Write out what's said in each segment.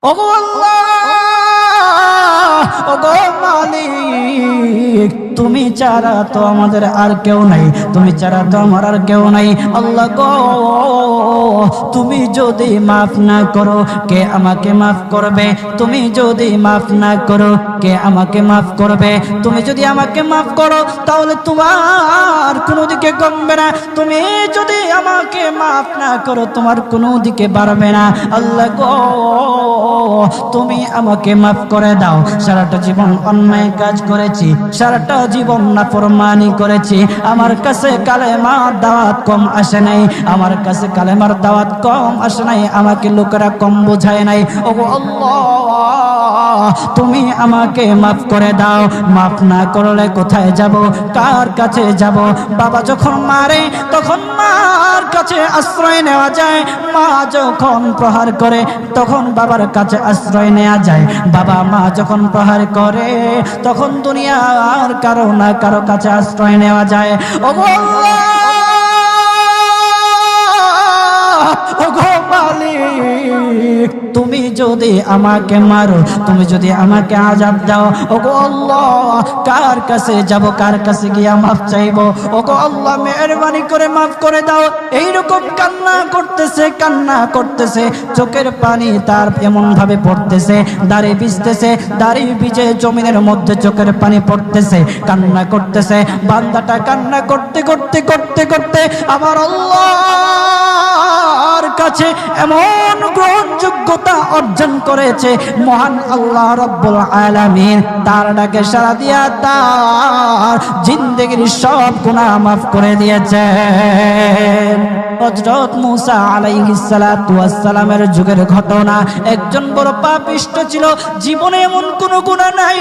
ওগো আল্লাহ, ওগো মালিক, তুমি ছাড়া তো আমাদের আর কেউ নাই, তুমি ছাড়া তো আমার আর কেউ নাই। আল্লাহ গো, তুমি যদি মাফ না করো কে আমাকে মাফ করবে? তুমি যদি মাফ না করো কে আমাকে মাফ করবে? তুমি যদি আমাকে মাফ করো তাহলে তোমার কোনো দিকে কমবে না, তুমি যদি আমাকে মাফ না করো তোমার কোনো দিকে বাড়বে না। আল্লাহ গো, তুমি আমাকে মাফ করে দাও। সারাটা জীবন অন্যায় কাজ করেছি, সারাটা জীবন নাফরমানি করেছি, আমার কাছে কালেমার দাওয়াত কম আসে নাই, আমার কাছে কালেমার দাওয়াত কম আসে নাই, আমাকে লোকেরা কম বোঝায় নাই। ওগো আল্লাহ, তুমি আমাকে মাফ করে দাও। মাফ না করলে কোথায় যাব, কার কাছে যাব? বাবা যখন মারে তখন মার কাছে আশ্রয় নেওয়া যায়, মা যখন প্রহার করে তখন বাবার কাছে আশ্রয় নেওয়া যায়, বাবা মা যখন প্রহার করে তখন দুনিয়ার কারো না কারো কাছে আশ্রয় নেওয়া যায়। ওগো আল্লাহ, ওগো মালিক, তুমি যদি আমাকে মারো, তুমি যদি আমাকে আযাব দাও, ওগো আল্লাহ, কার কাছে যাব, কার কাছে গিয়া মাফ চাইবো? ওগো আল্লাহ, মেহেরবানি করে মাফ করে দাও। এইরকম কান্না করতেছে, কান্না করতেছে, চোখের পানি তার এমন ভাবে পড়তেছে, দাড়ি ভিজতেছে, দাড়ি ভিজে জমিনের মধ্যে চোখের পানি পড়তেছে, কান্না করতেছে। বান্দাটা কান্না করতে করতে করতে করতে আমার আল্লাহর কাছে এমন গ্রহণযোগ্যতা অর্জন করেছে, মহান আল্লাহ রাব্বুল আলামিন তার ডাকে সাড়া দিয়া তার জিন্দেগির সব গুনাহ মাফ করে দিয়েছেন। হযরত মূসা আলাইহিস সালাতু ওয়াস সালামের যুগের ঘটনা। একজন বড় পাপিষ্ট ছিল, জীবনে এমন কোন গুনাহ নাই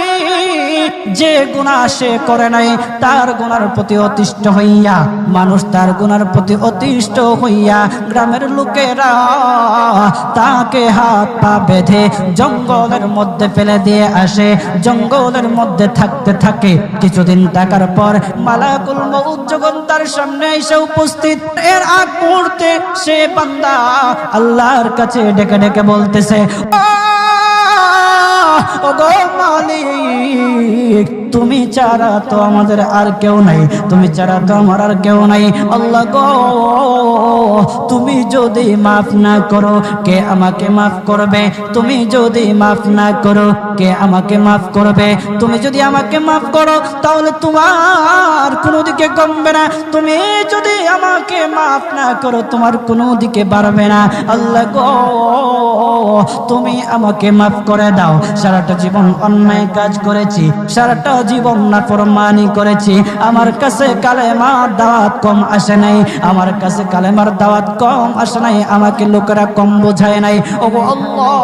যে গুনাহ সে করে নাই। তার গুনার প্রতি অতিষ্ঠ হইয়া, মানুষ তার গুনার প্রতি অতিষ্ঠ হইয়া গ্রামের লোকেরা তাকে হাত পা বেঁধে জঙ্গলের মধ্যে ফেলে দিয়ে আসে। জঙ্গলের মধ্যে থাকতে থাকে, কিছুদিন থাকার পর মালাকুল মউত যখন তার সামনে এসে উপস্থিত, এর আগ মুহূর্তে সে বান্দা আল্লাহর কাছে ডেকে ডেকে বলতেছে, ওগো মালিক, তুমি ছাড়া তো আমাদের আর কেউ নাই, তুমি ছাড়া তো আমার আর কেউ নাই। আল্লাহ গো, তুমি যদি মাফ না করো কে আমাকে মাফ করবে? তুমি যদি মাফ না করো কে আমাকে মাফ করবে? তুমি যদি আমাকে মাফ করো তাহলে তোমার কোনো দিকে কমবে না, তুমি যদি আমাকে মাফ না করো তোমার কোনো দিকে বাড়বে না। আল্লাহ গো, তুমি আমাকে মাফ করে দাও। সারাটা জীবন অন্যায় কাজ করেছি, সারাটা জীবন নাফরমানি করেছি, আমার কাছে কালেমার দাওয়াত কম আসে নাই, আমার কাছে কালেমার দাওয়াত কম আসে নাই, আমাকে লোকেরা কম বোঝায় নাই। ওগো আল্লাহ,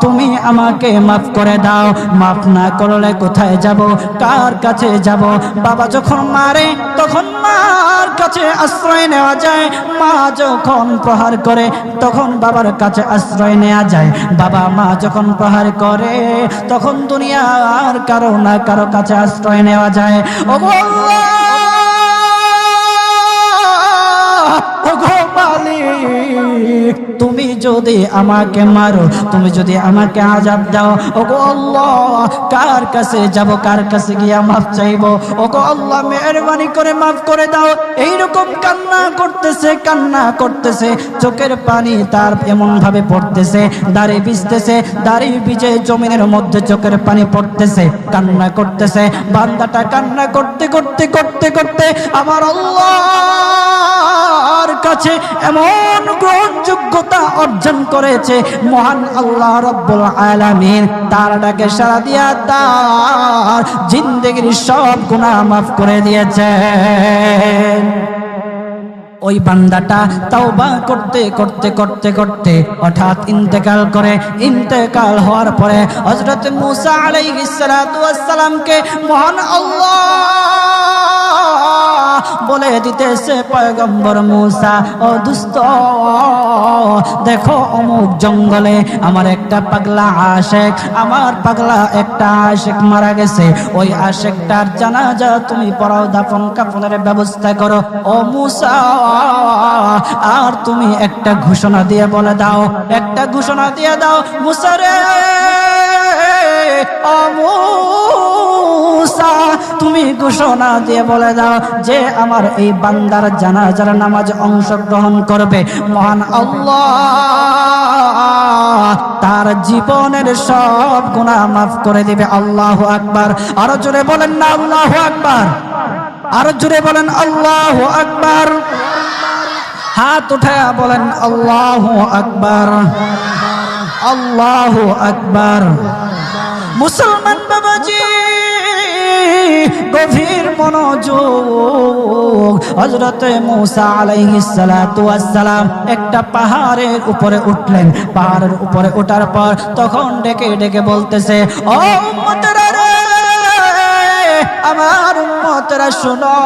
তুমি আমাকে মাফ করে দাও। মাফ না করলে কোথায় যাব, কার কাছে যাব? বাবা যখন মারে তখন মার কাছে আশ্রয় নেওয়া যায়, মা যখন প্রহার করে তখন বাবার কাছে আশ্রয় নেওয়া যায়, বাবা মা যখন প্রহার করে তখন দুনিয়ার কারো না কারো কাছে আশ্রয় নেওয়া যায়। ওগো আল্লাহ, ওগো মালিক, তুমি যদি আমাকে মারো, তুমি যদি আমাকে আযাব দাও, ওগো আল্লাহ, কার কাছে যাব, কার কাছে গিয়া মাফ চাইবো? ওগো আল্লাহ, মেহেরবানি করে মাফ করে দাও। এইরকম কান্না করতেছে, কান্না করতেছে, চোখের পানি তার এমন ভাবে পড়তেছে, দাড়ি ভিজতেছে, দাড়ি ভিজে জমিনের মধ্যে চোখের পানি পড়তেছে, কান্না করতেছে। বান্দাটা কান্না করতে করতে করতে করতে আমার আল্লাহর কাছে এমন গ্রহণযোগ্যতা অর্জন করেছে, মহান আল্লাহ রাব্বুল আলামিন তার ডাকে সাড়া দিয়া তার জিন্দেগির সব গুনাহ মাফ করে দিয়েছেন। ওই বান্দাটা তাওবা করতে করতে করতে করতে হঠাৎ ইন্তেকাল করে। ইন্তেকাল হওয়ার পরে হযরত মূসা আলাইহিস সালাতু ওয়াস সালামকে মহান আল্লাহ বলে দিতেছে পয়গম্বর মূসা, ও দুস্থ, দেখো অমুক জঙ্গলে আমার একটা পাগলা আশেক, আমার পাগলা একটা আশেক মারা গেছে, ওই আশেকটার জানাজা তুমি পড়াও, দাফন কাফনের ব্যবস্থা করো। ও মূসা, আর তুমি একটা ঘোষণা দিয়ে বলে দাও, একটা ঘোষণা দিয়ে দাও মূসা রে, ও মূসা, তুমি ঘোষণা দিয়ে বলে দাও যে আমার এই বান্দার জানাজার নামাজে অংশগ্রহণ করবে, মহান আল্লাহ তার জীবনের সব গুনাহ মাফ করে দিবে। আল্লাহু আকবার। আরো জোরে বলেন না আল্লাহু আকবার, আরো জোরে বলেন আল্লাহু আকবার। হাত উঠায়া বলেন আল্লাহু আকবার, আল্লাহু আকবার। মুসলমান বাবাজি, গভীর মনোযোগ। হযরতে মূসা আলাইহিস সালাতু ওয়াস সালাম একটা পাহাড়ের উপরে উঠলেন। পাহাড়ের উপরে ওঠার পর তখন ডেকে ডেকে বলতেছে, ও উম্মতেরা রে, আমার উম্মতেরা শোনো,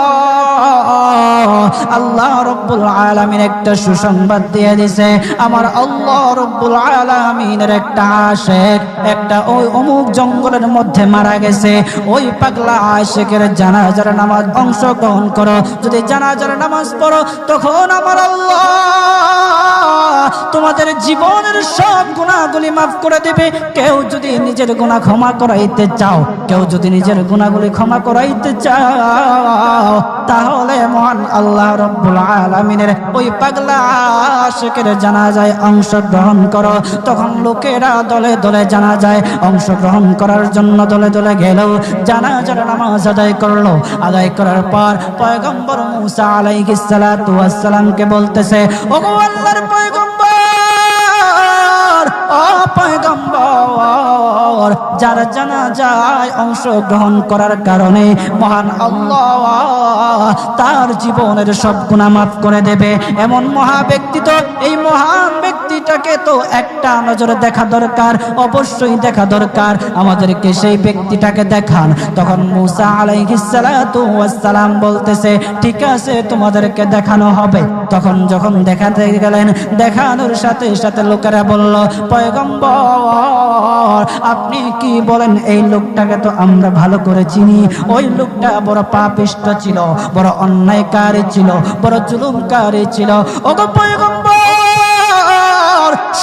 আল্লাহ রাব্বুল আলামিন একটা সুসংবাদ দিয়ে দিয়েছে। আমার আল্লাহ রাব্বুল আলামিনের একটা আশিক, একটা ওই অমুক জঙ্গলের মধ্যে মারা গেছে, ওই পাগলা আশিকের জানাজার নামাজ অংশগ্রহণ করো। যদি জানাজার নামাজ পড়ো, তখন আমার আল্লাহ তোমাদের জীবনের সব গুনাহগুলি মাফ করে দেবে। কেউ যদি নিজের গুনাহ ক্ষমা করাইতে চাও, কেউ যদি নিজের গুনাহগুলি ক্ষমা করাইতে চাও, তাহলে মহান আল্লাহ রাব্বুল আলামিনের ওই পাগলা আশিকের জানাজায় অংশগ্রহণ করো। তখন লোকেরা দলে দলে জানাজায় অংশগ্রহণ করার জন্য দলে দলে গেল, জানাজার নামাজ আদায় করলো। আদায় করার পর পয়গম্বর মূসা আলাইহিস সালাতু ওয়াস সালামকে বলতেছে, ওগো আল্লাহর পয়গম্বর, ও পয়গম্বর, যার জানাজায় অংশগ্রহণ করার কারণে মহান আল্লাহ তার জীবনের সব গুনাহ মাফ করে দেবে, এমন মহা ব্যক্তি তো, এই মহান ব্যক্তিটাকে তো একটা নজরে দেখা দরকার, অবশ্যই দেখা দরকার, আমাদেরকে সেই ব্যক্তিটাকে দেখান। তখন মূসা আলাইহিস সালাতু ওয়াস সালাম বলতেছে, ঠিক আছে, তোমাদেরকে দেখানো হবে। তখন যখন দেখাতে গেলেন, দেখানোর সাথে সাথে লোকেরা বলল, পয়গম্বর, আপনি কি বলেন, এই লোকটাকে তো আমরা ভালো করে চিনি, ওই লোকটা বড় পাপিষ্ঠ ছিল, বড় অন্যায়কারী ছিল, বড় জুলুমকারী ছিল। ওগো পয়গম্বর,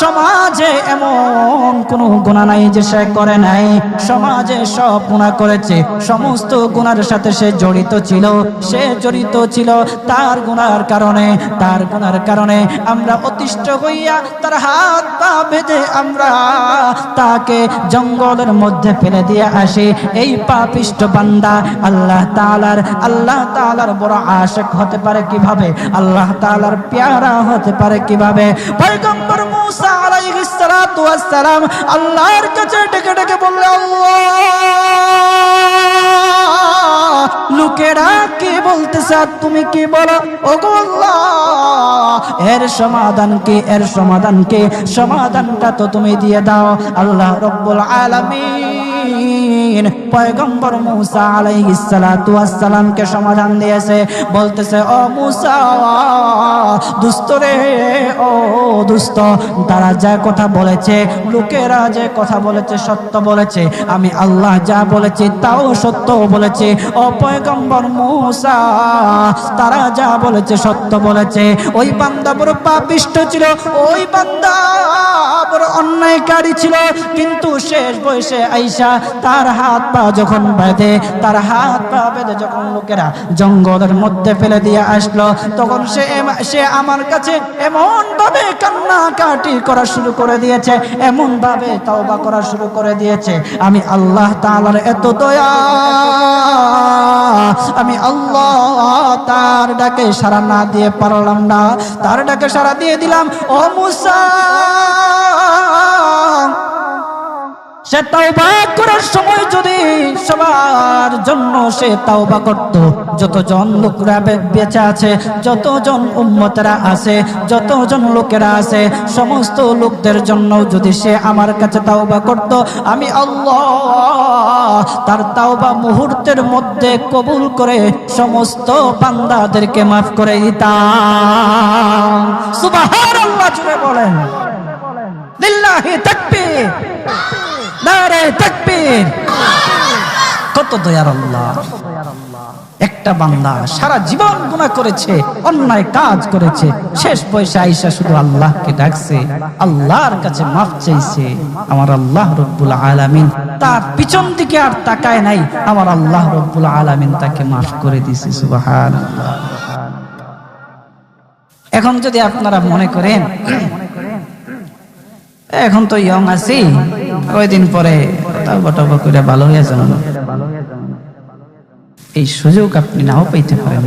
সমাজে এমন কোন গুনাহ নাই যে সে করে নাই, সমাজে সব গুনাহ করেছে, সমস্ত গুনার সাথে সে জড়িত ছিল, সে জড়িত ছিল। তার গুনার কারণে, তার গুনার কারণে আমরা অতিষ্ঠ হইয়া তার হাত পা বেঁধে আমরা তাকে জঙ্গলের মধ্যে ফেলে দিয়ে আসি। এই পাপিষ্ঠ বান্দা আল্লাহ তাআলার বড় আশিক হতে পারে কিভাবে? আল্লাহ তাআলার পেয়ারা হতে পারে কিভাবে? পয়গম্বর মূসা আলাইহিস সালাতু ওয়াস সালাম আল্লাহর কাছে ডেকে ডেকে বললেন, আল্লাহ, লোকেরা কি বলতেছে আর তুমি কি বলো? ওগো আল্লাহ, এর সমাধান কি? এর সমাধান কি? সমাধানটা তো তুমি দিয়ে দাও। আল্লাহ রাব্বুল আলামিন পয়গম্বর মূসা আলাইহিস সালাতু ওয়াস সালামকে সমাধান দিয়েছে। বলতেছে, ও মূসা, দুষ্ট রে, ও দুষ্ট, তারা যা কথা বলেছে, লোকেরা যে কথা বলেছে সত্য বলেছে, আমি আল্লাহ যা বলেছি তাও সত্য বলেছে। ও পয়গম্বর মূসা, তারা যা বলেছে সত্য বলেছে। ওই বান্দা বড় পাপিষ্ঠ ছিল, ওই বান্দা বড় অন্যায়কারী ছিল, কিন্তু শেষ বয়সে আইসা তার হাত পা যখন বেঁধে, তার হাত পা বেঁধে যখন লোকেরা জঙ্গলের মধ্যে ফেলে দিয়ে আসলো, তখন সে আমার কাছে এমন ভাবে কান্নাকাটি করা শুরু করে দিয়েছে, এমন ভাবে তওবা করা শুরু করে দিয়েছে। আমি আল্লাহ তাআলার এত দয়া, আমি আল্লাহ তার ডাকে সাড়া না দিয়ে পারলাম না, তার ডাকে সাড়া দিয়ে দিলাম। ও মূসা, সে তাওবা করার সময় যদি সবার জন্য সে তাওবা করত, যতজন লোকরা বেঁচে আছে, যতজন উম্মতেরা আছে, যতজন লোকেরা আছে, সমস্ত লোকদের জন্য যদি সে আমার কাছে তাওবা করত, আমি আল্লাহ তার তাওবা মুহূর্তের মধ্যে কবুল করে সমস্ত বান্দাদেরকে মাফ করে দিতাম। সুবহানাল্লাহ জুড়ে বলেন, লিল্লাহি তাকবীর, নারে তাকবীর। কত দয়ার আল্লাহ! একটা বান্দা সারা জীবন গুনাহ করেছে, অন্যায় কাজ করেছে, শেষ বয়সে আইসা শুধু আল্লাহকে ডাকছে, আল্লাহর কাছে মাফ চাইছে। আমার আল্লাহ রব্বুল আলামিন তার পিছন দিকে আর তাকায় নাই, আমার আল্লাহ রব্বুল আলামিন তাকে মাফ করে দিয়েছে। সুবহানাল্লাহ। এখন যদি আপনারা মনে করেন এখন তো ইয়ং আছি, কয়দিন পরে তাওবা টাওবা করে ভালো হয়ে যাবেন, এই সুযোগ আপনি নাও পাইতে পারেন।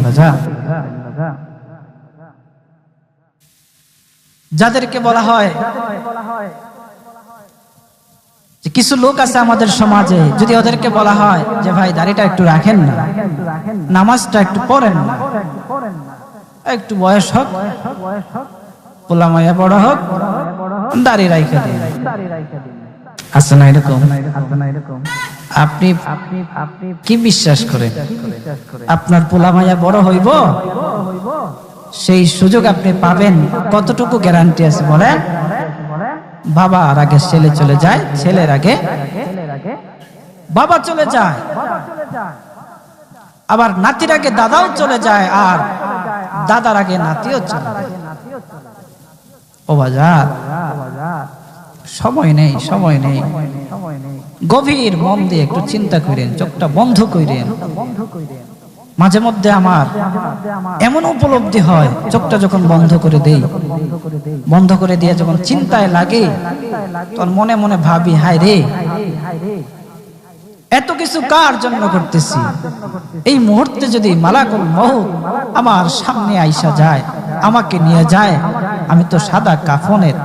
যাদেরকে বলা হয় যে কিছু লোক আছে আমাদের সমাজে, যদি ওদেরকে বলা হয় যে ভাই দাড়িটা একটু রাখেন না, নামাজটা একটু পড়েন না, একটু বয়স হোক, পোলা মাইয়া বড় হোক, দাড়ি রাইখা দিন, আছে না এরকম? আপনি কি বিশ্বাস করেন আপনার পোলা মাইয়া বড় হইব? সেই সুযোগ আপনি পাবেন? কতটুকু গ্যারান্টি আছে বলেন? বাবার আগে ছেলে চলে যায়, ছেলের আগে বাবা চলে যায়, আবার নাতির আগে দাদাও চলে যায়, আর দাদার আগে নাতিও চলে যায়। ও বাজার, সময় নেই, সময় নেই। গভীর মন দিয়ে একটু চিন্তা করেন, চোখটা বন্ধ করেন। মাঝে মধ্যে আমার এমন উপলব্ধি হয়, চোখটা যখন বন্ধ করে দেই, বন্ধ করে দিয়ে যখন চিন্তায় লাগে, তখন মনে মনে ভাবি, হায় রে, এত কিছু কার জন্য করতেছি? এই মুহূর্তে যদি মালাকুল মউত আমার সামনে আইসা যায়, আমাকে নিয়ে যায়, আমি তো সাদা কাফনের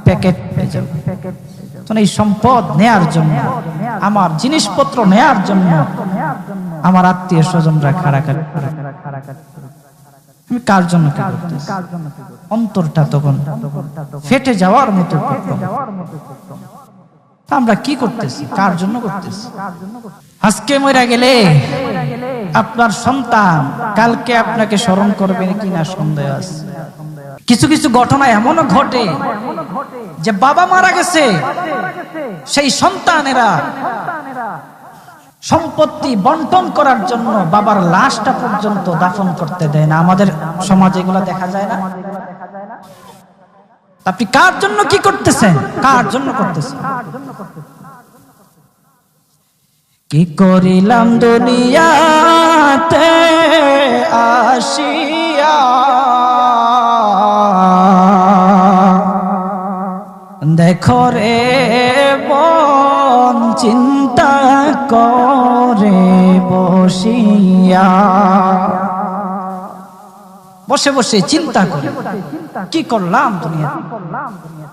প্যাকেট পেয়ে যাব। এই সম্পদ নেয়ার জন্য, আমার জিনিসপত্র নেয়ার জন্য আমার আত্মীয় স্বজনরা খাড়াখাড়ি করে, আমি কার জন্য কি করতেছি? অন্তরটা তখন ফেটে যাওয়ার মতো। আমরা কি করতেছি? কার জন্য করতেছি? আজকে মরে গেলে আপনার সন্তান কালকে আপনাকে স্মরণ করবে কিনা সন্দেহ আছে। কিছু কিছু ঘটনা এমনও ঘটে যে বাবা মারা গেছে, সেই সন্তানেরা সম্পত্তি বন্টন করার জন্য বাবার লাশটা পর্যন্ত দাফন করতে দেয় না। আমাদের সমাজে এগুলো দেখা যায় না? আপনি কার জন্য কি করতেছেন? কার জন্য করতেছেন? কি করিলাম দুনিয়াতে আসিয়া, দেখো রে মন চিন্তা করে বসিয়া, বসে বসে চিন্তা করে কি করলাম দুনিয়া,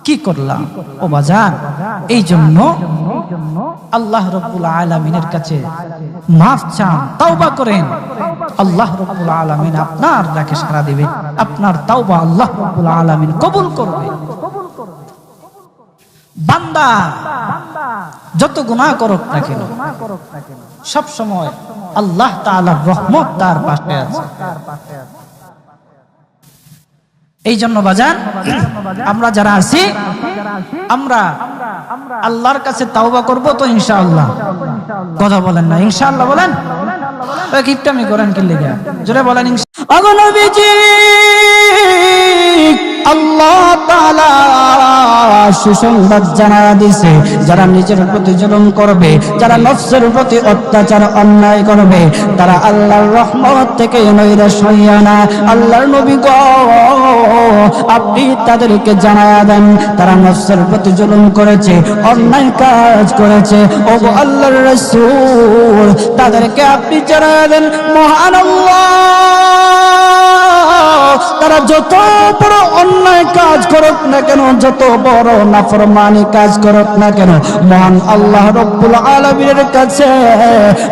কি করলাম। ও বাজান, এই জন্য আল্লাহ রাব্বুল আলামিনের কাছে মাফ চান, তাওবা করেন। আল্লাহ রাব্বুল আলামিন আপনার ডাকে সাড়া দিবে, আপনার তাওবা আল্লাহ রাব্বুল আলামিন কবুল করবে। বান্দা যত গুনাহ করুক না কেন, সব সময় আল্লাহ তাআলার রহমত তার পাশে আছে। এই জন্য বাজান, আমরা যারা আছি, আমরা আল্লাহর কাছে তাওবা করব তো ইনশাআল্লাহ। কথা বলেন না ইনশাআল্লাহ? বলেন, কিপটামি করেন কি লেগে? জোরে বলেন ইনশাআল্লাহ। নবীজি আল্লাহ তাআলা সুসংবাদ জানায়া দিয়েছে, যারা নিজের প্রতি জুলুম করবে, যারা নফসের প্রতি অত্যাচার অন্যায় করবে, তারা আল্লাহর রহমত থেকে নৈরাশ হইয়া না। আল্লাহর নবী গো, আপনি তাদেরকে জানায়া দেন, তারা নফসের প্রতি জুলুম করেছে, অন্যায় কাজ করেছে। ও গো আল্লাহর রাসূল, তাদেরকে আপনি জানায়া দেন, মহান আল্লাহ তারা যত বড় অন্যায় কাজ করুক না কেন, যত বড় নাফরমানি কাজ করুক না কেন, মহান আল্লাহ রব্বুল আলামিনের কাছে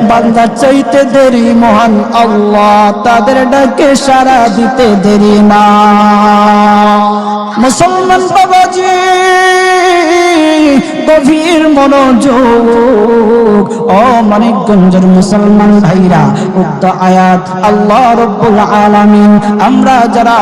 বান্দা চাইতে দেরি মহান আল্লাহ তাদের ডাকে সাড়া দিতে দেরি না। মুসলমান বাবাজি গভীর মনোযোগ, ও মানিকগঞ্জের মুসলমান ভাইরা, উক্ত আয়াত আল্লাহ রব্বুল আলামিন আমরা যারা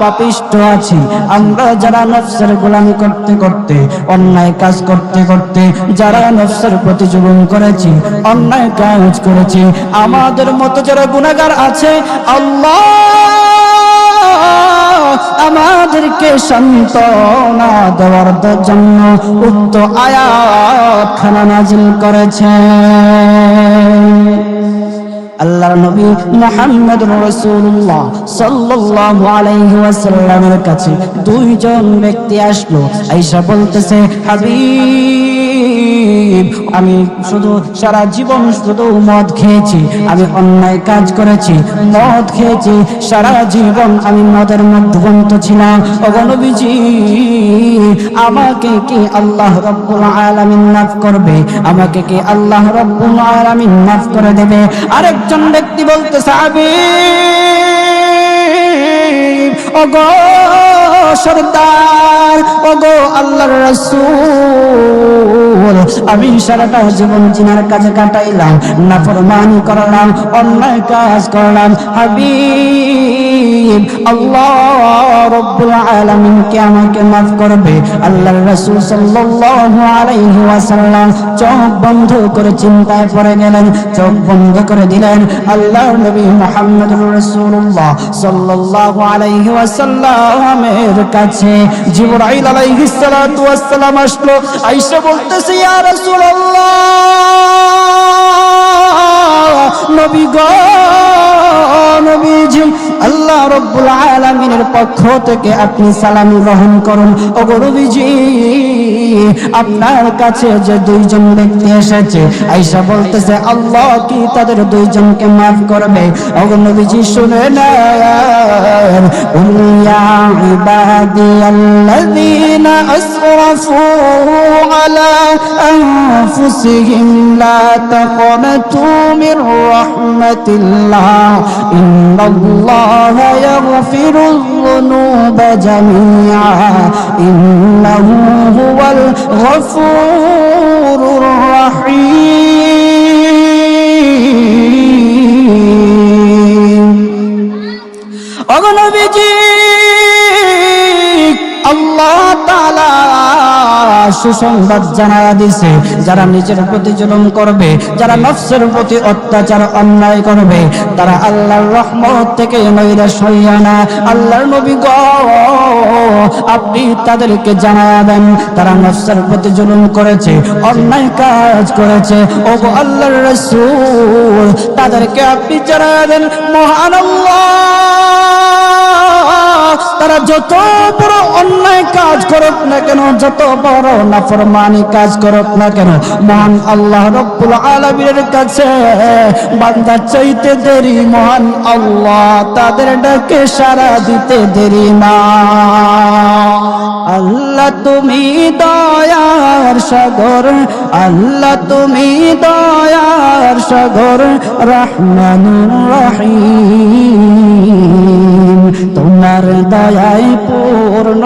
পাপিষ্ঠ আছি, আমরা যারা নফসের গোলামি করতে করতে, অন্যায় কাজ করতে করতে যারা নফসের প্রতি জুলুম করেছি, অন্যায় কাজ করেছি, আমাদের মতো যারা গুনাহগার আছে, আল্লাহ আমাদেরকে সান্ত্বনা দেওয়ার জন্য উক্ত আয়াত খানা নাজিল করেছেন। আল্লাহর নবী মুহাম্মদুর রাসূলুল্লাহ সাল্লাল্লাহু আলাইহি ওয়াসাল্লামের কাছে দুইজন ব্যক্তি আসলো, আয়েশা বলতেছে, হাবিব, আমি শুধু সারা জীবন শুধু মদ খেয়েছি, আমি অন্যায় কাজ করেছি, মদ খেয়েছি, সারা জীবন আমি মদের মধ্যবন্ত ছিলাম, ওগো নবীজি আমাকে কি আল্লাহ রাব্বুল আলামিন মাফ করবে? আমাকে কি আল্লাহ রাব্বুল আলামিন মাফ করে দেবে? আরেকজন ব্যক্তি বলতেছে, হাবিব, ওগো সরদার, ওগো আল্লাহর রাসূল, আমি সারাটা জীবন জিনার কাজে কাটাইলাম, নাফরমানি করলাম, অন্যায় কাজ করলাম, হাবিব আল্লাহ রব্বুল আলামিন কি আমাকে মাফ করবে? আল্লাহর রাসূল সাল্লাল্লাহু আলাইহি ওয়াসাল্লাম চোখ বন্ধ করে চিন্তায় পড়ে গেলেন, চোখ বন্ধ করে দিলেন। আল্লাহর নবী মুহাম্মদুর রাসূলুল্লাহ সাল্লাল্লাহু আলাইহি ওয়াসাল্লামের কাছে জিবরাইল আলাইহিস সালাতু ওয়াস সালাম আসলো। আয়েশা বলতেছে, ইয়া রাসূলুল্লাহ, নবী গো, নবীজি, আল্লাহ রব্বুল আলামিনের পক্ষ থেকে আপনি সালাম গ্রহণ করুন। ওগো নবীজি, আপনার কাছে যে দুইজন ব্যক্তি এসেছে, আয়েশা বলতেছে, আল্লাহ কি তাদের দুইজনকে মাফ করবে? ওগো নবীজি শুনে নেন, কুল ইয়া ইবাদিয়াল্লাযীনা আসরাফু আলা আনফুসিহিম লা তাকনাতু মির রাহমাতিল্লাহ ইন্নাল্লাহা ইয়াগফিরুয যুনুবা জামিআ ইন্নাহু হুয়াল গফুরুর রাহিম। ওগো নবীজি, আল্লাহ তাআলা সুসংবাদ জানায়া দিছে, যারা নিজের প্রতি জুলুম করবে, যারা নফসের প্রতি অত্যাচার অন্যায় করবে, তারা আল্লাহর রহমত থেকে নৈরাশ হইয়া না। আল্লাহর নবী গো, আপনি তাদেরকে জানায়া দেন, তারা নফসের প্রতি জুলুম করেছে, অন্যায় কাজ করেছে, ওগো আল্লাহর রাসূল তাদেরকে আপনি জানায়া দেন, মহান আল্লাহ তারা যত বড় অন্যায় কাজ করুক না কেন, যত বড় নাফরমানি কাজ করুক না কেন, মহান আল্লাহ রব্বুল আলামিনের কাছে বান্দা চাইতে দেরি মহান আল্লাহ তাদের ডাকে সাড়া দিতে দেরি না। আল্লাহ তুমি দয়ার সাগর, আল্লাহ তুমি দয়ার সাগর, রহমানুর রহিম, তোমার দয়ায় পূর্ণ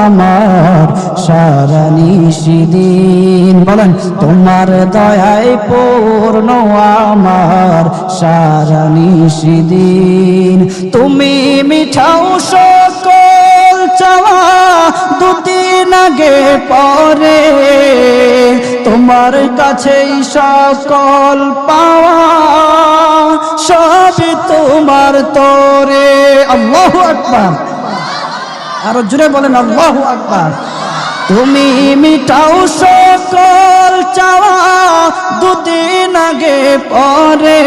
আমার সারা নিশিদিন। বলেন, তোমার দয়ায় পূর্ণ আমার সারা নিশিদিন। তুমি মিঠাও সকল চাওয়া দুদিন আগে পরে, তোমার কাছেই সকল পাওয়া সবই তোমার তরে। আল্লাহু আকবার, আরো জোরে বলেন আল্লাহু আকবার। তুমি মিটাও সকল চাওয়া দুদিন আগে পরে,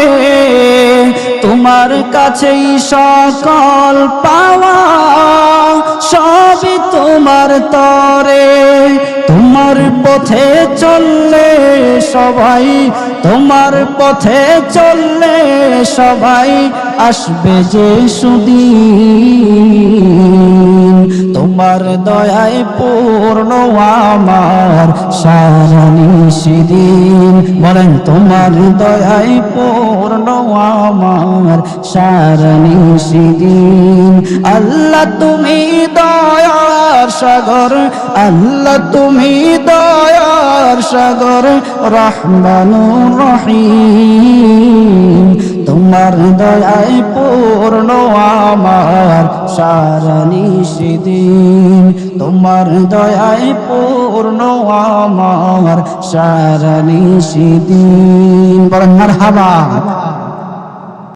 তোমার কাছেই সকল পাওয়া সবই তো তোমার তরে, তোমার পথে চললে সবাই, তোমার পথে চললে সবাই আসবে যে সুদিন। তোমার দয়ায় পূর্ণ আমার সারা নিশিদিন, বলেন তোমার দয়ায় পূর্ণ আমার সারা নিশিদিন। আল্লাহ তুমি দয়ার সাগর, আল্লাহ তুমি দয়ার সাগর, রহমানুর রহিম। তোমার দয়ায় পূর্ণ আমার সারা নিশিদিন, তোমার দয়ায় পূর্ণ আমার সারা নিশিদিন। বলেন মারহাবা।